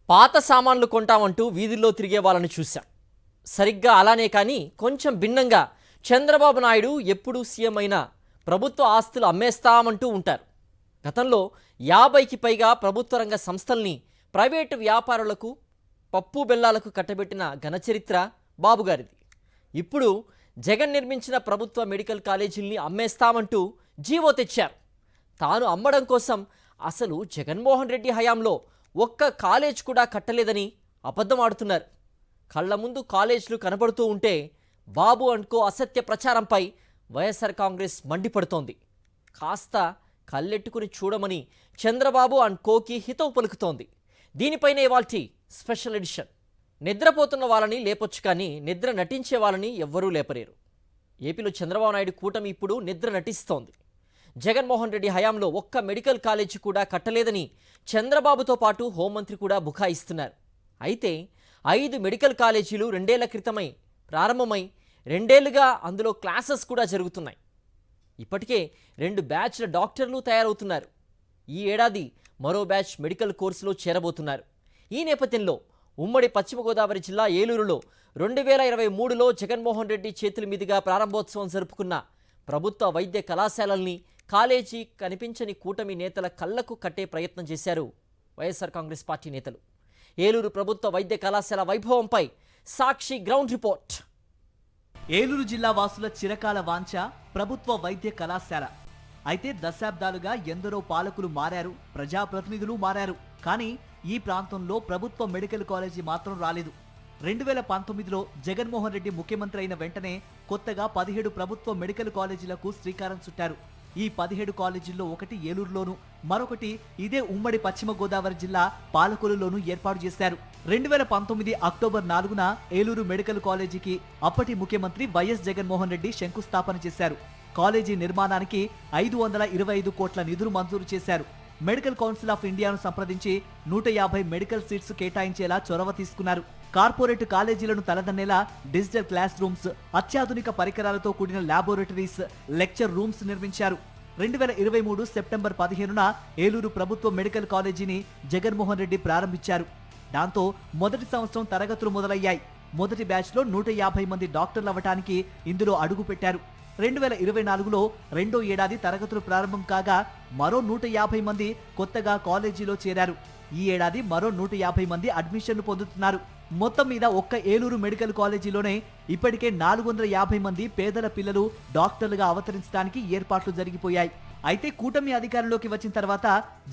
పాత సామాన్లు కొంటామంటూ వీధుల్లో తిరిగే వాళ్ళని చూశాం. సరిగ్గా అలానే కానీ కొంచెం భిన్నంగా చంద్రబాబు నాయుడు ఎప్పుడు సీఎం అయినా ప్రభుత్వ ఆస్తులు అమ్మేస్తామంటూ ఉంటారు. గతంలో 50కి పైగా ప్రభుత్వ రంగ సంస్థల్ని ప్రైవేటు వ్యాపారులకు పప్పు బెల్లాలకు కట్టబెట్టిన ఘనచరిత్ర బాబుగారిది. ఇప్పుడు జగన్ నిర్మించిన ప్రభుత్వ మెడికల్ కాలేజీల్ని అమ్మేస్తామంటూ జీవో తెచ్చారు. తాను అమ్మడం కోసం అసలు జగన్మోహన్ రెడ్డి హయాంలో ఒక్క కాలేజ్ కూడా కట్టలేదని అబద్ధం ఆడుతున్నారు. కళ్ళ ముందు కాలేజీలు కనబడుతూ ఉంటే బాబు అండ్కో అసత్య ప్రచారంపై వైఎస్ఆర్ కాంగ్రెస్ మండిపడుతోంది. కాస్త కళ్ళెట్టుకుని చూడమని చంద్రబాబు అండ్ కోకి హితవు పలుకుతోంది. దీనిపైనే ఇవాల్టి స్పెషల్ ఎడిషన్. నిద్రపోతున్న వాళ్ళని లేపొచ్చు కానీ నిద్ర నటించే వాళ్ళని ఎవ్వరూ లేపలేరు. ఏపీలో చంద్రబాబు నాయుడు కూటమి ఇప్పుడు నిద్ర నటిస్తోంది. జగన్మోహన్ రెడ్డి హయాంలో ఒక్క మెడికల్ కాలేజీ కూడా కట్టలేదని చంద్రబాబుతో పాటు హోంమంత్రి కూడా బుకాయిస్తున్నారు. అయితే 5 మెడికల్ కాలేజీలు 2 ఏళ్ల క్రితమై ప్రారంభమై 2 ఏళ్లుగా అందులో క్లాసెస్ కూడా జరుగుతున్నాయి. ఇప్పటికే 2 బ్యాచ్ల డాక్టర్లు తయారవుతున్నారు. ఈ ఏడాది మరో బ్యాచ్ మెడికల్ కోర్సులో చేరబోతున్నారు. ఈ నేపథ్యంలో ఉమ్మడి పశ్చిమ గోదావరి జిల్లా ఏలూరులో 2023లో జగన్మోహన్ రెడ్డి చేతుల మీదుగా ప్రారంభోత్సవం జరుపుకున్న ప్రభుత్వ వైద్య కళాశాలల్ని కాలేజీ కనిపించని కూటమి నేతల కళ్లకు కట్టే ప్రయత్నం చేశారు వైఎస్ఆర్ కాంగ్రెస్ పార్టీ నేతలు. ఏలూరు ప్రభుత్వ వైద్య కళాశాల వైభవంపై సాక్షి గ్రౌండ్ రిపోర్ట్. ఏలూరు జిల్లా వాసుల చిరకాల వాంఛ ప్రభుత్వ వైద్య కళాశాల. అయితే దశాబ్దాలుగా ఎందరో పాలకులు మారారు, ప్రజాప్రతినిధులు మారారు. కానీ ఈ ప్రాంతంలో ప్రభుత్వ మెడికల్ కాలేజీ మాత్రం రాలేదు. 2019లో జగన్మోహన్ రెడ్డి ముఖ్యమంత్రి అయిన వెంటనే కొత్తగా 17 ప్రభుత్వ మెడికల్ కాలేజీలకు శ్రీకారం చుట్టారు. ఈ 17 కాలేజీల్లో ఒకటి ఏలూరులోను, మరొకటి ఇదే ఉమ్మడి పశ్చిమ గోదావరి జిల్లా పాలకొల్లులోనూ ఏర్పాటు చేశారు. 2019 అక్టోబర్ 4న ఏలూరు మెడికల్ కాలేజీకి అప్పటి ముఖ్యమంత్రి వైఎస్ జగన్మోహన్ రెడ్డి శంకుస్థాపన చేశారు. కాలేజీ నిర్మాణానికి 525 కోట్ల నిధులు మంజూరు చేశారు. మెడికల్ కౌన్సిల్ ఆఫ్ ఇండియాను సంప్రదించి 150 మెడికల్ సీట్స్ కేటాయించేలా చొరవ తీసుకున్నారు. కార్పొరేట్ కాలేజీలను తలదన్నేలా డిజిటల్ క్లాస్ రూమ్స్, అత్యాధునిక పరికరాలతో కూడిన ల్యాబొరేటరీస్, లెక్చర్ రూమ్స్ నిర్మించారు. 2023 సెప్టెంబర్ 15న ఏలూరు ప్రభుత్వ మెడికల్ కాలేజీని జగన్మోహన్ రెడ్డి ప్రారంభించారు. దాంతో మొదటి సంవత్సరం తరగతులు మొదలయ్యాయి. మొదటి బ్యాచ్లో 150 మంది డాక్టర్లు అవ్వటానికి ఇందులో అడుగు పెట్టారు. 2024లో రెండో ఏడాది తరగతులు ప్రారంభం కాగా మరో 150 మంది కొత్తగా కాలేజీలో చేరారు. ఈ ఏడాది మరో 150 మంది అడ్మిషన్లు పొందుతున్నారు. మొత్తం మీద ఒక్క ఏలూరు మెడికల్ కాలేజీలోనే ఇప్పటికే 450 మంది పేదల పిల్లలు డాక్టర్లుగా అవతరించడానికి ఏర్పాట్లు జరిగిపోయాయి. అయితే కూటమి అధికారంలోకి వచ్చిన తర్వాత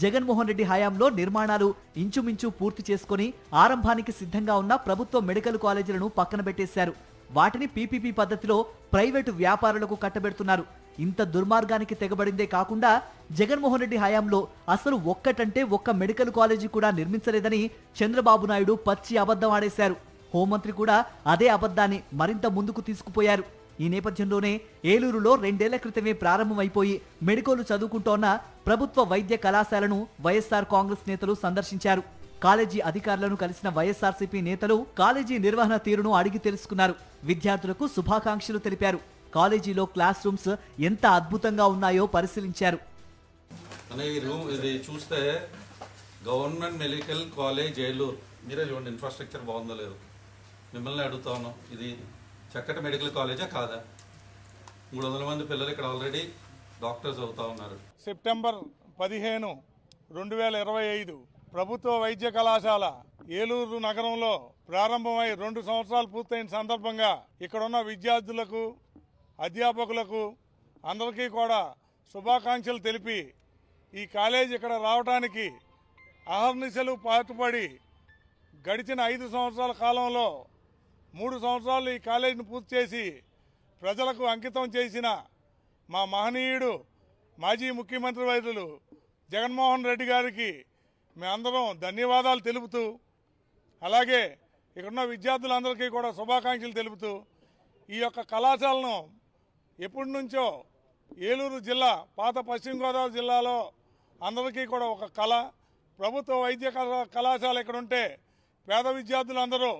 జగన్మోహన్ రెడ్డి హయాంలో నిర్మాణాలు ఇంచుమించు పూర్తి చేసుకుని ఆరంభానికి సిద్ధంగా ఉన్న ప్రభుత్వ మెడికల్ కాలేజీలను పక్కన పెట్టేశారు. వాటిని పీపీపీ పద్ధతిలో ప్రైవేటు వ్యాపారులకు కట్టబెడుతున్నారు. ఇంత దుర్మార్గానికి తెగబడిందే కాకుండా జగన్మోహన్ రెడ్డి హయాంలో అసలు ఒక్కటంటే ఒక్క మెడికల్ కాలేజీ కూడా నిర్మించలేదని చంద్రబాబు నాయుడు పచ్చి అబద్ధం ఆడేశారు. హోంమంత్రి కూడా అదే అబద్ధాన్ని మరింత ముందుకు తీసుకుపోయారు. ఈ నేపథ్యంలోనే ఏలూరులో 2 ఏళ్ల క్రితమే ప్రారంభమైపోయి మెడికోలు చదువుకుంటోన్న ప్రభుత్వ వైద్య కళాశాలను వైఎస్ఆర్ కాంగ్రెస్ నేతలు సందర్శించారు. కాలేజీ అధికారులను కలిసిన వైఎస్ఆర్సీపీ నేతలు కాలేజీ నిర్వహణ తీరును అడిగి తెలుసుకున్నారు. విద్యార్థులకు శుభాకాంక్షలు తెలిపారు. కాలేజీలో క్లాస్ రూమ్స్ ఎంత అద్భుతంగా ఉన్నాయో పరిశీలించారు. ఇది చూస్తే గవర్నమెంట్ మెడికల్ కాలేజ్ ఏలూరు, మీరే చూడండి ఇన్ఫ్రాస్ట్రక్చర్ బాగుందో లేదు. మిమ్మల్ని అడుగుతాను, ఇది చక్కటి మెడికల్ కాలేజా కాదా? 300 మంది పిల్లలు ఇక్కడ ఆల్రెడీ డాక్టర్స్ అవుతా ఉన్నారు. సెప్టెంబర్ 15, 2025 ప్రభుత్వ వైద్య కళాశాల ఏలూరు నగరంలో ప్రారంభమై 2 సంవత్సరాలు పూర్తయిన సందర్భంగా ఇక్కడున్న విద్యార్థులకు, అధ్యాపకులకు అందరికీ కూడా శుభాకాంక్షలు తెలిపి ఈ కాలేజీ ఇక్కడ రావడానికి అహర్నిశలు పాటుపడి గడిచిన 5 సంవత్సరాల కాలంలో 3 సంవత్సరాలు ఈ కాలేజీని పూర్తి చేసి ప్రజలకు అంకితం చేసిన మా మహనీయుడు మాజీ ముఖ్యమంత్రి వర్యులు జగన్మోహన్ రెడ్డి గారికి మేమందరం ధన్యవాదాలు తెలుపుతూ, అలాగే ఇక్కడున్న విద్యార్థులందరికీ కూడా శుభాకాంక్షలు తెలుపుతూ ఈ యొక్క కళాశాలను ఎప్పటి నుంచో ఏలూరు జిల్లా, పాత పశ్చిమ గోదావరి జిల్లాలో అందరికీ కూడా ఒక కళ. ప్రభుత్వ వైద్య కళాశాల ఇక్కడ ఉంటే పేద విద్యార్థులందరూ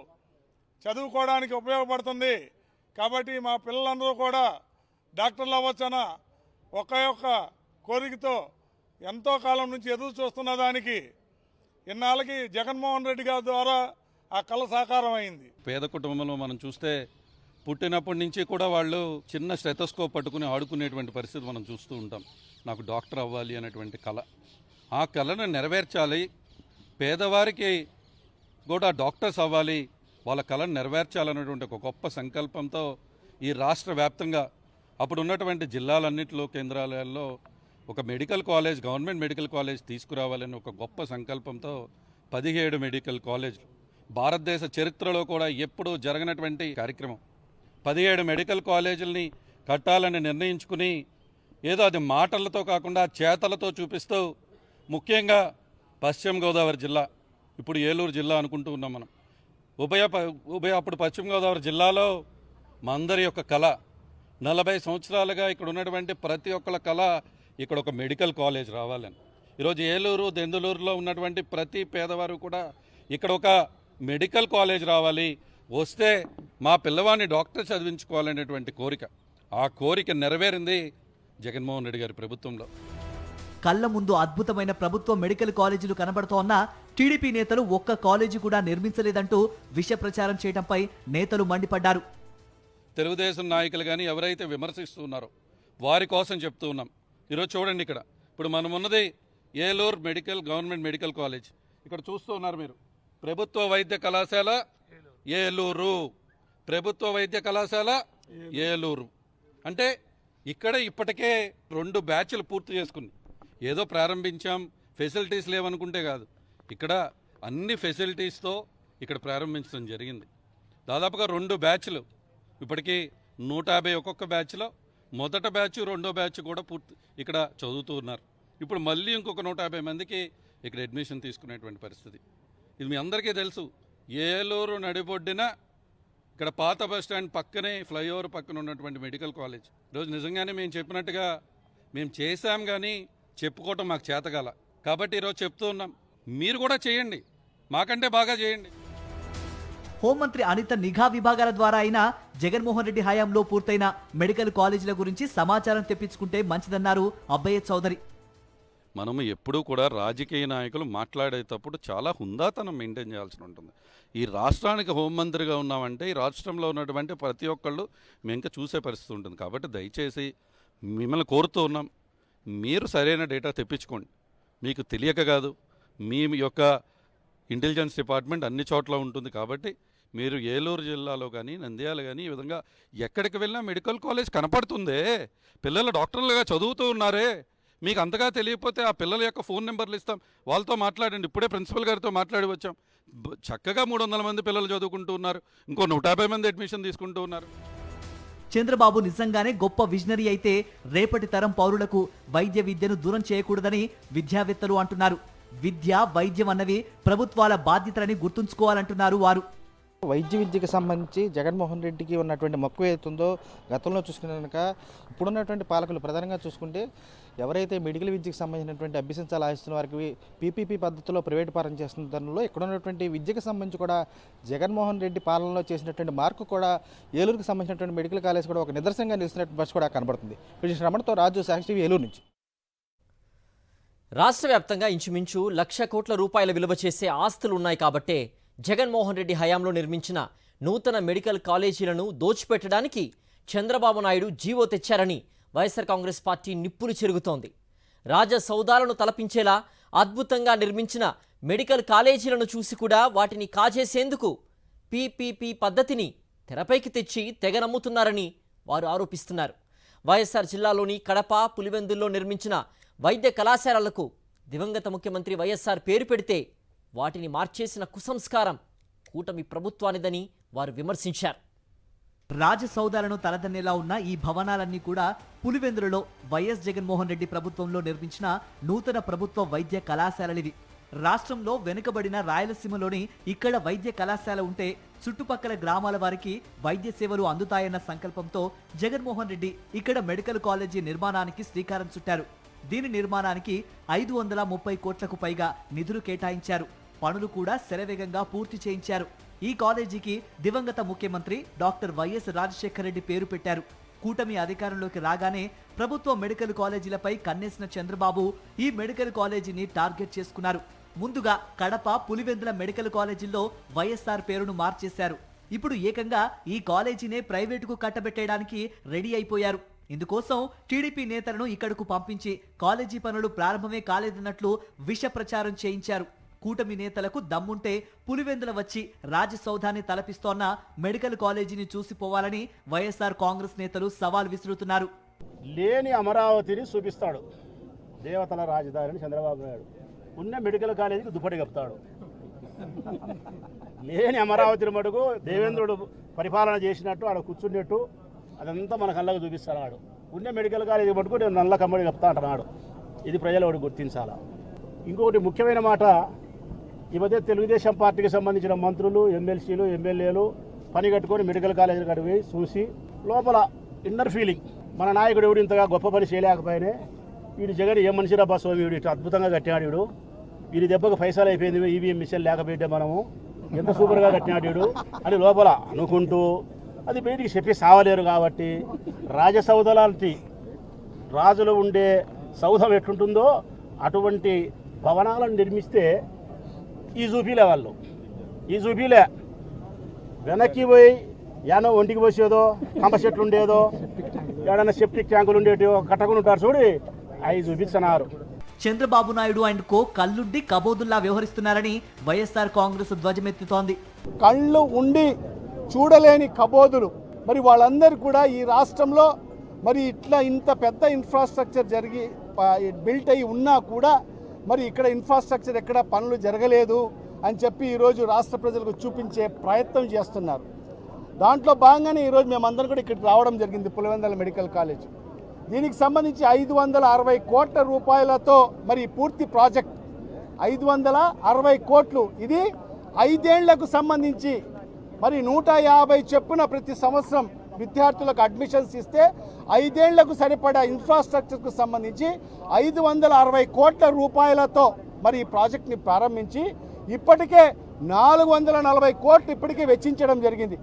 చదువుకోవడానికి ఉపయోగపడుతుంది. కాబట్టి మా పిల్లలందరూ కూడా డాక్టర్లు అవ్వచ్చన ఒక్క కోరికతో ఎంతో కాలం నుంచి ఎదురు చూస్తున్న దానికి ఇన్నాళ్ళకి జగన్మోహన్ రెడ్డి గారి ద్వారా ఆ కళ సాకారం అయింది. పేద కుటుంబంలో మనం చూస్తే పుట్టినప్పటి నుంచి కూడా వాళ్ళు చిన్న స్టెథోస్కోప్ పట్టుకుని ఆడుకునేటువంటి పరిస్థితి మనం చూస్తూ ఉంటాం. నాకు డాక్టర్ అవ్వాలి అనేటువంటి కళ, ఆ కళను నెరవేర్చాలి, పేదవారికి కూడా డాక్టర్స్ అవ్వాలి, వాళ్ళ కళను నెరవేర్చాలనేటువంటి ఒక గొప్ప సంకల్పంతో ఈ రాష్ట్ర వ్యాప్తంగా అప్పుడు ఉన్నటువంటి జిల్లాలన్నింటిలో కేంద్రాలలో ఒక medical college, government medical college తీసుకురావాలని ఒక గొప్ప సంకల్పంతో 17 మెడికల్ కాలేజ్లు, భారతదేశ చరిత్రలో కూడా ఎప్పుడూ జరగనటువంటి కార్యక్రమం. 17 మెడికల్ కాలేజీలని కట్టాలని నిర్ణయించుకుని ఏదో అది మాటలతో కాకుండా చేతలతో చూపిస్తూ, ముఖ్యంగా పశ్చిమ గోదావరి జిల్లా, ఇప్పుడు ఏలూరు జిల్లా అనుకుంటూ ఉన్నాం మనం. అప్పుడు పశ్చిమ గోదావరి జిల్లాలో మా అందరి యొక్క కళ, 40 సంవత్సరాలుగా ఇక్కడ ఉన్నటువంటి ప్రతి ఒక్కళ్ళ కళ ఇక్కడ ఒక మెడికల్ కాలేజ్ రావాలని. ఈరోజు ఏలూరు, దెందులూరులో ఉన్నటువంటి ప్రతి పేదవారు కూడా ఇక్కడ ఒక మెడికల్ కాలేజ్ రావాలి, వస్తే మా పిల్లవాడిని డాక్టర్ చదివించుకోవాలనేటువంటి కోరిక, ఆ కోరిక నెరవేరింది జగన్మోహన్ రెడ్డి గారి ప్రభుత్వంలో. కళ్ళ ముందు అద్భుతమైన ప్రభుత్వ మెడికల్ కాలేజీలు కనబడుతోన్నా టీడీపీ నేతలు ఒక్క కాలేజీ కూడా నిర్మించలేదంటూ విష ప్రచారం చేయడంపై నేతలు మండిపడ్డారు. తెలుగుదేశం నాయకులు కానీ ఎవరైతే విమర్శిస్తున్నారో వారి కోసం చెప్తూ ఉన్నాం. ఈరోజు చూడండి, ఇప్పుడు మనం ఉన్నది ఏలూరు గవర్నమెంట్ మెడికల్ కాలేజ్. ఇక్కడ చూస్తూ ఉన్నారు మీరు, ప్రభుత్వ వైద్య కళాశాల ఏలూరు, ప్రభుత్వ వైద్య కళాశాల ఏలూరు. అంటే ఇక్కడ ఇప్పటికే 2 బ్యాచ్లు పూర్తి చేసుకుంది. ఏదో ప్రారంభించాం, ఫెసిలిటీస్ లేవనుకుంటే కాదు, ఇక్కడ అన్ని ఫెసిలిటీస్తో ఇక్కడ ప్రారంభించడం జరిగింది. దాదాపుగా 2 బ్యాచ్లు ఇప్పటికీ 150 ఒక్కొక్క బ్యాచ్లో మొదట బ్యాచ్, రెండో బ్యాచ్ కూడా పూర్తి ఇక్కడ చదువుతూ ఉన్నారు. ఇప్పుడు మళ్ళీ ఇంకొక 150 మందికి ఇక్కడ అడ్మిషన్ తీసుకునేటువంటి పరిస్థితి. ఇది మీ అందరికీ తెలుసు. ఏలూరు నడిబొడ్డిన ఇక్కడ పాత బస్టాండ్ పక్కనే, ఫ్లైఓవర్ పక్కన ఉన్నటువంటి మెడికల్ కాలేజ్. ఈరోజు నిజంగానే మేము చెప్పినట్టుగా మేము చేశాం, కానీ చెప్పుకోవటం మాకు చేతగాల. కాబట్టి ఈరోజు చెప్తూ ఉన్నాం, మీరు కూడా చేయండి, మాకంటే బాగా చేయండి. హోంమంత్రి అనిత నిఘా విభాగాల ద్వారా అయినా జగన్మోహన్ రెడ్డి హయాంలో పూర్తయిన మెడికల్ కాలేజీల గురించి సమాచారం తెప్పించుకుంటే మంచిదన్నారు అబ్బయ్య చౌదరి. మనము ఎప్పుడూ కూడా రాజకీయ నాయకులు మాట్లాడేటప్పుడు చాలా హుందాతనం మెయింటైన్ చేయాల్సి ఉంటుంది. ఈ రాష్ట్రానికి హోంమంత్రిగా ఉన్నామంటే ఈ రాష్ట్రంలో ఉన్నటువంటి ప్రతి ఒక్కళ్ళు మేము ఇంకా చూసే పరిస్థితి ఉంటుంది. కాబట్టి దయచేసి మిమ్మల్ని కోరుతూ ఉన్నాం, మీరు సరైన డేటా తెప్పించుకోండి. మీకు తెలియక కాదు, మీ యొక్క ఇంటెలిజెన్స్ డిపార్ట్మెంట్ అన్ని చోట్ల ఉంటుంది. కాబట్టి మీరు ఏలూరు జిల్లాలో కానీ, నంద్యాల కానీ, ఈ విధంగా ఎక్కడికి వెళ్ళినా మెడికల్ కాలేజ్ కనపడుతుందే, పిల్లలు డాక్టర్లుగా చదువుతూ ఉన్నారే. మీకు అంతగా తెలియకపోతే ఆ పిల్లల యొక్క ఫోన్ నెంబర్లు ఇస్తాం, వాళ్ళతో మాట్లాడండి. ఇప్పుడే ప్రిన్సిపల్ గారితో మాట్లాడి వచ్చాం. చక్కగా 300 మంది పిల్లలు చదువుకుంటూ ఉన్నారు, ఇంకో 150 మంది అడ్మిషన్ తీసుకుంటూ ఉన్నారు. చంద్రబాబు నిజంగానే గొప్ప విజనరీ అయితే రేపటి తరం పౌరులకు వైద్య విద్యను దూరం చేయకూడదని విద్యావేత్తలు అంటున్నారు. విద్య, వైద్యం అన్నవి ప్రభుత్వాల బాధ్యతలని గుర్తుంచుకోవాలంటున్నారు వారు. వైద్య విద్యకు సంబంధించి జగన్మోహన్ రెడ్డికి ఉన్నటువంటి మక్కువ ఏతుందో గతంలో చూసుకునే కనుక ఇప్పుడున్నటువంటి పాలకులు ప్రధానంగా చూసుకుంటే ఎవరైతే మెడికల్ విద్యకు సంబంధించినటువంటి అభ్యసించాలి ఆశిస్తున్న వారికి పీపీపీ పద్ధతిలో ప్రైవేట్ పాలన చేస్తున్న తరుణంలో ఇక్కడ ఉన్నటువంటి విద్యకు సంబంధించి కూడా జగన్మోహన్ రెడ్డి పాలనలో చేసినటువంటి మార్పు కూడా ఏలూరుకు సంబంధించినటువంటి మెడికల్ కాలేజ్ కూడా ఒక నిదర్శనంగా నిలుస్తున్నటువంటి బస్సు కూడా కనబడుతుంది. రమణతో రాజు, సాక్షి టీవీ, ఏలూరు నుంచి. రాష్ట్ర వ్యాప్తంగా ఇంచుమించు 1,00,000 కోట్ల రూపాయల విలువ చేసే ఆస్తులు ఉన్నాయి కాబట్టే జగన్మోహన్ రెడ్డి హయాంలో నిర్మించిన నూతన మెడికల్ కాలేజీలను దోచిపెట్టడానికి చంద్రబాబు నాయుడు జీవో తెచ్చారని వైఎస్ఆర్ కాంగ్రెస్ పార్టీ నిప్పులు చెరుగుతోంది. రాజసౌధాలను తలపించేలా అద్భుతంగా నిర్మించిన మెడికల్ కాలేజీలను చూసి కూడా వాటిని కాజేసేందుకు పీపీపీ పద్ధతిని తెరపైకి తెచ్చి తెగ నమ్ముతున్నారని వారు ఆరోపిస్తున్నారు. వైఎస్ఆర్ జిల్లాలోని కడప, పులివెందుల్లో నిర్మించిన వైద్య కళాశాలలకు దివంగత ముఖ్యమంత్రి వైఎస్ఆర్ పేరు పెడితే వాటిని మార్చేసిన కుసంస్కారం కూటమి ప్రభుత్వానిదని వారు విమర్శించారు. రాజసౌధాలను తలదన్నేలా ఉన్న ఈ భవనాలన్నీ కూడా పులివెందులలో వైఎస్ జగన్మోహన్ రెడ్డి ప్రభుత్వంలో నిర్మించిన నూతన ప్రభుత్వ వైద్య కళాశాలలివి. రాష్ట్రంలో వెనుకబడిన రాయలసీమలోని ఇక్కడ వైద్య కళాశాల ఉంటే చుట్టుపక్కల గ్రామాల వారికి వైద్య సేవలు అందుతాయన్న సంకల్పంతో జగన్మోహన్ రెడ్డి ఇక్కడ మెడికల్ కాలేజీ నిర్మాణానికి శ్రీకారం చుట్టారు. దీని నిర్మాణానికి 530 కోట్లకు పైగా నిధులు కేటాయించారు. పనులు కూడా శరవేగంగా పూర్తి చేయించారు. ఈ కాలేజీకి దివంగత ముఖ్యమంత్రి డాక్టర్ వైఎస్ రాజశేఖర రెడ్డి పేరు పెట్టారు. కూటమి అధికారంలోకి రాగానే ప్రభుత్వ మెడికల్ కాలేజీలపై కన్నేసిన చంద్రబాబు ఈ మెడికల్ కాలేజీని టార్గెట్ చేసుకున్నారు. ముందుగా కడప, పులివెందుల మెడికల్ కాలేజీల్లో వైఎస్ఆర్ పేరును మార్చేశారు. ఇప్పుడు ఏకంగా ఈ కాలేజీనే ప్రైవేటుకు కట్టబెట్టేయడానికి రెడీ అయిపోయారు. ఇందుకోసం టీడీపీ నేతలను ఇక్కడకు పంపించి కాలేజీ పనులు ప్రారంభమే కాలేదన్నట్లు విష ప్రచారం చేయించారు. కూటమి నేతలకు దమ్ముంటే పులివెందుల వచ్చి రాజసౌధాన్ని తలపిస్తోన్న మెడికల్ కాలేజీని చూసిపోవాలని వైఎస్ఆర్ కాంగ్రెస్ నేతలు సవాల్ విసురుతున్నారు. లేని అమరావతిని చూపిస్తాడు, దేవతల రాజధానిని చంద్రబాబు నాయుడు. ఉన్న మెడికల్ కాలేజీకి దుప్పటి కప్తాడు. లేని అమరావతిని మటుకు దేవేంద్రుడు పరిపాలన చేసినట్టు ఆడ కూర్చున్నట్టు అదంతా మన కళ్ళకు చూపిస్తున్నాడు. ఉన్న మెడికల్ కాలేజీ మటుకు నేను నల్ల కమ్మడి కప్తా అంటున్నాడు. ఇది ప్రజలు ఒకటి గుర్తించాలా. ఇంకొకటి ముఖ్యమైన మాట, ఈ మధ్య తెలుగుదేశం పార్టీకి సంబంధించిన మంత్రులు, ఎమ్మెల్సీలు, ఎమ్మెల్యేలు పని కట్టుకొని మెడికల్ కాలేజీలు కడిగి చూసి లోపల ఇన్నర్ ఫీలింగ్, మన నాయకుడు ఎవడు ఇంతగా గొప్ప పని చేయలేకపోయినే, వీడు జగన్ ఏ మనిషి రా స్వామి, వీడు ఇట్లా అద్భుతంగా కట్టినాడు, వీడి దెబ్బకు పైసలు అయిపోయింది, ఈవీఎం మిషన్ లేకపోతే మనము ఎంత సూపర్గా కట్టినాడు వీడు అని లోపల అనుకుంటూ అది బయటికి చెప్పి సావలేరు. కాబట్టి రాజసౌధ లాంటి రాజులు ఉండే సౌధం ఎట్లుంటుందో అటువంటి భవనాలను నిర్మిస్తే ఈ చూపిలే వాళ్ళు, ఈ చూపిలే వెనక్కి పోయి యానో ఒంటికి పోసేదో, కంప చెట్లు ఉండేదో, ఏడన్నా సెప్టిక్ ట్యాంకులు ఉండేటో కట్టకుండా ఉంటారు చూడి, అవి చూపిస్తున్నారు. చంద్రబాబు నాయుడు అండ్ కో కళ్ళుండి కబోదుల్లా వ్యవహరిస్తున్నారని వైఎస్ఆర్ కాంగ్రెస్ ధ్వజమెత్తుతోంది. కళ్ళు ఉండి చూడలేని కబోదులు మరి వాళ్ళందరూ కూడా ఈ రాష్ట్రంలో మరి ఇట్లా ఇంత పెద్ద ఇన్ఫ్రాస్ట్రక్చర్ జరిగి బిల్ట్ అయి ఉన్నా కూడా మరి ఇక్కడ ఇన్ఫ్రాస్ట్రక్చర్ ఎక్కడ పనులు జరగలేదు అని చెప్పి ఈరోజు రాష్ట్ర ప్రజలకు చూపించే ప్రయత్నం చేస్తున్నారు. దాంట్లో భాగంగానే ఈరోజు మేమందరం కూడా ఇక్కడికి రావడం జరిగింది, పులివెందుల మెడికల్ కాలేజ్. దీనికి సంబంధించి 560 కోట్ల రూపాయలతో మరి పూర్తి ప్రాజెక్ట్ 560 కోట్లు. ఇది 5 ఏళ్లకు సంబంధించి మరి 150 చొప్పున ప్రతి సంవత్సరం విద్యార్థులకు అడ్మిషన్స్ ఇస్తే 5 ఏళ్లకు సరిపడా ఇన్ఫ్రాస్ట్రక్చర్కు సంబంధించి 560 కోట్ల రూపాయలతో మరి ఈ ప్రాజెక్ట్ని ప్రారంభించి ఇప్పటికే 440 కోట్లు ఇప్పటికే వెచ్చించడం జరిగింది.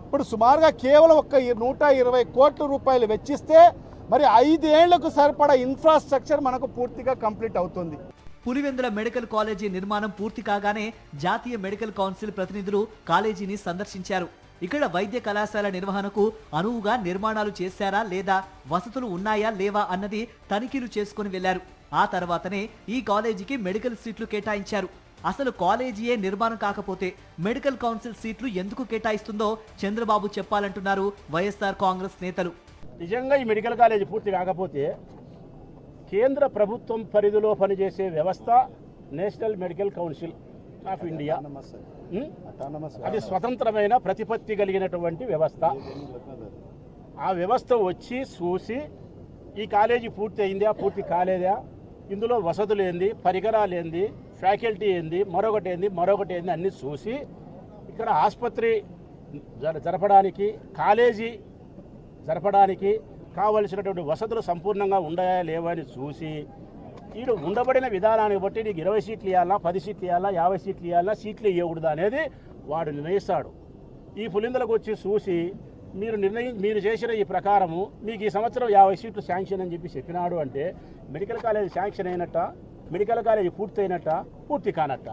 ఇప్పుడు సుమారుగా కేవలం ఒక్క 120 కోట్ల రూపాయలు వెచ్చిస్తే మరి 5 ఏళ్లకు సరిపడా ఇన్ఫ్రాస్ట్రక్చర్ మనకు పూర్తిగా కంప్లీట్ అవుతుంది. పులివెందుల మెడికల్ కాలేజీ నిర్మాణం పూర్తి కాగానే జాతీయ మెడికల్ కౌన్సిల్ ప్రతినిధులు కాలేజీని సందర్శించారు. ఇక్కడ వైద్య కళాశాల నిర్వహణకు అనువుగా నిర్మాణాలు చేశారా లేదా, వసతులు ఉన్నాయా లేవా అన్నది తనిఖీలు చేసుకుని వెళ్లారు. ఆ తర్వాతనే ఈ కాలేజీకి మెడికల్ సీట్లు కేటాయించారు. అసలు కాలేజీయే నిర్మాణం కాకపోతే మెడికల్ కౌన్సిల్ సీట్లు ఎందుకు కేటాయిస్తుందో చంద్రబాబు చెప్పాలంటున్నారు వైఎస్ఆర్ కాంగ్రెస్ నేతలు. నిజంగా ఈ మెడికల్ కాలేజీ పూర్తి కాకపోతే కేంద్ర ప్రభుత్వం పరిధిలో పనిచేసే వ్యవస్థ national medical council of India, అది స్వతంత్రమైన ప్రతిపత్తి కలిగినటువంటి వ్యవస్థ. ఆ వ్యవస్థ వచ్చి చూసి ఈ కాలేజీ పూర్తి అయిందా, పూర్తి కాలేదా, ఇందులో వసతులు ఏంది, పరికరాలు ఏంది, ఫ్యాకల్టీ ఏంది, మరొకటి ఏంది అన్నీ చూసి ఇక్కడ ఆసుపత్రి జరపడానికి, కాలేజీ జరపడానికి కావలసినటువంటి వసతులు సంపూర్ణంగా ఉన్నాయా లేవా అని చూసి వీడు ఉండబడిన విధానాన్ని బట్టి నీకు 20 సీట్లు ఇవ్వాలా, 10 సీట్లు ఇవ్వాలా, 50 సీట్లు ఇవ్వాలా, సీట్లు ఇవ్వకూడదు అనేది వాడు నిర్ణయిస్తాడు. ఈ పులిందులకు వచ్చి చూసి మీరు చేసిన ఈ ప్రకారము మీకు ఈ సంవత్సరం 50 సీట్లు శాంక్షన్ అని చెప్పినాడు అంటే మెడికల్ కాలేజీ శాంక్షన్ అయినట్ట, మెడికల్ కాలేజీ పూర్తి అయినట్ట, పూర్తి కానట్ట.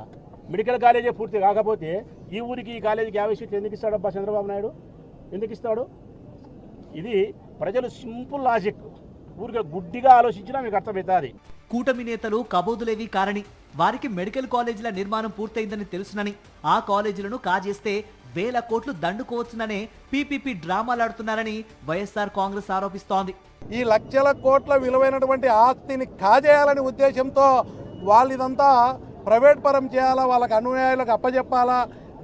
మెడికల్ కాలేజీ పూర్తి కాకపోతే ఈ ఊరికి ఈ కాలేజీకి 50 సీట్లు ఎందుకు ఇస్తాడబ్బా చంద్రబాబు నాయుడు, ఎందుకు ఇస్తాడు? ఇది ప్రజలు సింపుల్ లాజిక్, ఊరికే గుడ్డిగా ఆలోచించినా మీకు అర్థమవుతుంది. కూటమి నేతలు కబోదులేవి కారని, వారికి మెడికల్ కాలేజీల నిర్మాణం పూర్తయిందని తెలుసునని, ఆ కాలేజీలను కాజేస్తే 1000 కోట్లు దండుకోవచ్చుననే పీపీపీ డ్రామాలాడుతున్నారని వైఎస్ఆర్ కాంగ్రెస్ ఆరోపిస్తోంది. ఈ లక్షల కోట్ల విలువైనటువంటి ఆస్తిని కాజేయాలనే ఉద్దేశంతో వాళ్ళు ఇదంతా ప్రైవేట్ పరం చేయాలా, వాళ్ళకి అనుయాయులకు అప్పచెప్పాలా,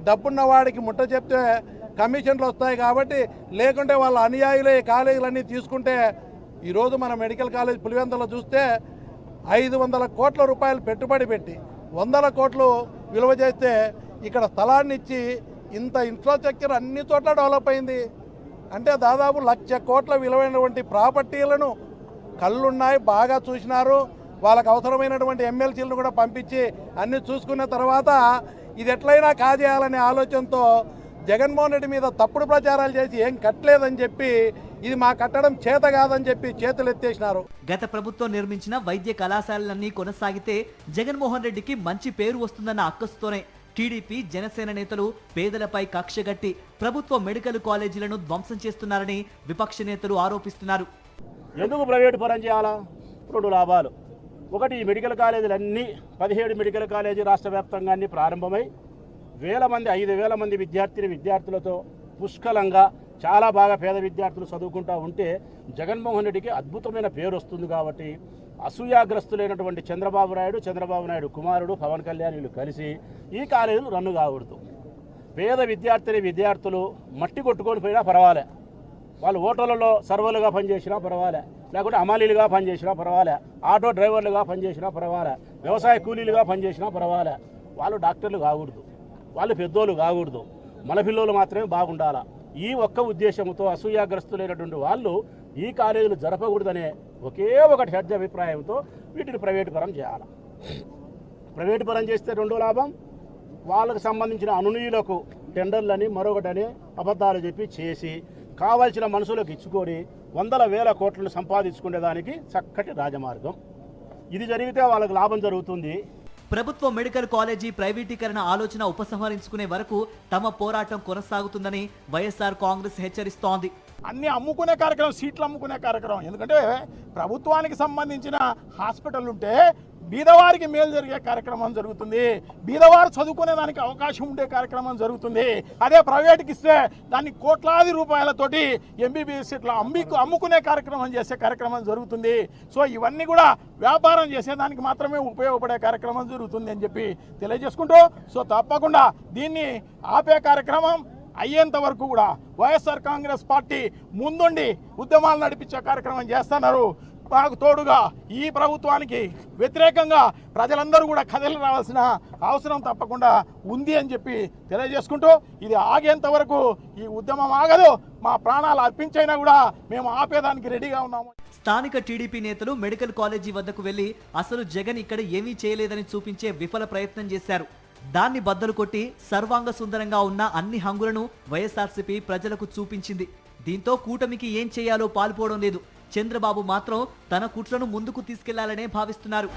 డబ్బున్న వాడికి ముట్ట చెప్తే కమిషన్లు వస్తాయి కాబట్టి, లేకుంటే వాళ్ళ అనుయాయులే కాలేజీలన్నీ తీసుకుంటే ఈరోజు మన మెడికల్ కాలేజ్ పులివెందులో చూస్తే 500 కోట్ల రూపాయలు పెట్టుబడి పెట్టి 100 కోట్లు విలువ చేస్తే ఇక్కడ స్థలాన్ని ఇచ్చి ఇంత ఇన్ఫ్రాస్ట్రక్చర్ అన్ని చోట్ల డెవలప్ అయింది. అంటే దాదాపు 1,00,000 కోట్ల విలువైనటువంటి ప్రాపర్టీలను కళ్ళున్నాయి, బాగా చూసినారు. వాళ్ళకు అవసరమైనటువంటి ఎమ్మెల్సీలను కూడా పంపించి అన్ని చూసుకున్న తర్వాత ఇది ఎట్లయినా కాజేయాలనే ఆలోచనతో జగన్మోహన్ రెడ్డి మీద తప్పుడు ప్రచారాలు చేసి ఏం కట్టలేదని చెప్పి ఇది మా కట్టడం చేత కాదని చెప్పి చేతులు ఎత్తేసినారు. గత ప్రభుత్వం నిర్మించిన వైద్య కళాశాలలన్నీ కొనసాగితే జగన్మోహన్ రెడ్డికి మంచి పేరు వస్తుందన్న అక్కసుతోనే టీడీపీ జనసేన నేతలు పేదలపై కక్షగట్టి ప్రభుత్వ మెడికల్ కాలేజీలను ధ్వంసం చేస్తున్నారని విపక్ష నేతలు ఆరోపిస్తున్నారు. ఎందుకు ప్రైవేటు పరం చేయాలా? 2 లాభాలు. ఒకటి, ఈ మెడికల్ కాలేజీలన్నీ 17 మెడికల్ కాలేజీ రాష్ట్ర వ్యాప్తంగా అన్ని ప్రారంభమై 5,000 మంది విద్యార్థులతో పుష్కలంగా చాలా బాగా పేద విద్యార్థులు చదువుకుంటూ ఉంటే జగన్మోహన్ రెడ్డికి అద్భుతమైన పేరు వస్తుంది. కాబట్టి అసూయాగ్రస్తులైనటువంటి చంద్రబాబు నాయుడు కుమారుడు పవన్ కళ్యాణ్ వీళ్ళు కలిసి ఈ కాలేజీలు రన్ను కాకూడదు. పేద విద్యార్థులు మట్టి కొట్టుకొని పోయినా పర్వాలే, వాళ్ళు ఓటోలలో సర్వర్లుగా పనిచేసినా పర్వాలే, లేకుంటే అమాలీలుగా పనిచేసినా పర్వాలే, ఆటో డ్రైవర్లుగా పనిచేసినా పర్వాలే, వ్యవసాయ కూలీలుగా పనిచేసినా పర్వాలే, వాళ్ళు డాక్టర్లు కాకూడదు, వాళ్ళు పెద్దోళ్ళు కాకూడదు, మన పిల్లలు మాత్రమే బాగుండాలా. ఈ ఒక్క ఉద్దేశంతో అసూయాగ్రస్తులైనటువంటి వాళ్ళు ఈ కాలేజీలు జరపకూడదనే ఒకే ఒకటి హెడ్జ్ అభిప్రాయంతో వీటిని ప్రైవేటు పరం చేయాలి. ప్రైవేటు పరం చేస్తే 2 లాభం, వాళ్ళకు సంబంధించిన అనునీయులకు టెండర్లని మరొకటని అబద్ధాలు చెప్పి చేసి కావాల్సిన మనుషులకు ఇచ్చుకొని 100,000 కోట్లను సంపాదించుకునేదానికి చక్కటి రాజమార్గం. ఇది జరిగితే వాళ్ళకు లాభం జరుగుతుంది. ప్రభుత్వ మెడికల్ కాలేజీ ప్రైవేటీకరణ ఆలోచన ఉపసంహరించుకునే వరకు తమ పోరాటం కొనసాగుతుందని వైఎస్ఆర్ కాంగ్రెస్ హెచ్చరిస్తోంది. అన్నీ అమ్ముకునే కార్యక్రమం, సీట్లు అమ్ముకునే కార్యక్రమం. ఎందుకంటే ప్రభుత్వానికి సంబంధించిన హాస్పిటల్ ఉంటే బీదవారికి మేలు జరిగే కార్యక్రమం జరుగుతుంది, బీదవారు చదువుకునే దానికి అవకాశం ఉండే కార్యక్రమం జరుగుతుంది. అదే ప్రైవేట్కి ఇస్తే దాన్ని కోట్లాది రూపాయలతోటి ఎంబీబీఎస్ సీట్లు అమ్ముకునే కార్యక్రమం చేసే కార్యక్రమం జరుగుతుంది. సో ఇవన్నీ కూడా వ్యాపారం చేసేదానికి మాత్రమే ఉపయోగపడే కార్యక్రమం జరుగుతుంది అని చెప్పి తెలియజేసుకుంటూ, సో తప్పకుండా దీన్ని ఆపే కార్యక్రమం అయ్యేంత వరకు కూడా వైఎస్ఆర్ కాంగ్రెస్ పార్టీ ముందుండి ఉద్యమాలు నడిపించే కార్యక్రమం చేస్తున్నారు. మాకు తోడుగా ఈ ప్రభుత్వానికి వ్యతిరేకంగా ప్రజలందరూ కూడా కథలు రావాల్సిన అవసరం తప్పకుండా ఉంది అని చెప్పి తెలియజేసుకుంటూ, ఇది ఆగేంత వరకు ఈ ఉద్యమం ఆగదు. మా ప్రాణాలు అర్పించైనా కూడా మేము ఆపేదానికి రెడీగా ఉన్నాము. స్థానిక టీడీపీ నేతలు మెడికల్ కాలేజీ వద్దకు వెళ్లి అసలు జగన్ ఇక్కడ ఏమీ చేయలేదని చూపించే విఫల ప్రయత్నం చేశారు. దాన్ని బద్దలు కొట్టి సర్వాంగ సుందరంగా ఉన్న అన్ని హంగులను వైఎస్ఆర్సీపీ ప్రజలకు చూపించింది. దీంతో కూటమికి ఏం చేయాలో పాల్పోవడం లేదు. చంద్రబాబు మాత్రం తన కుట్రను ముందుకు తీసుకెళ్లాలనే భావిస్తున్నారు.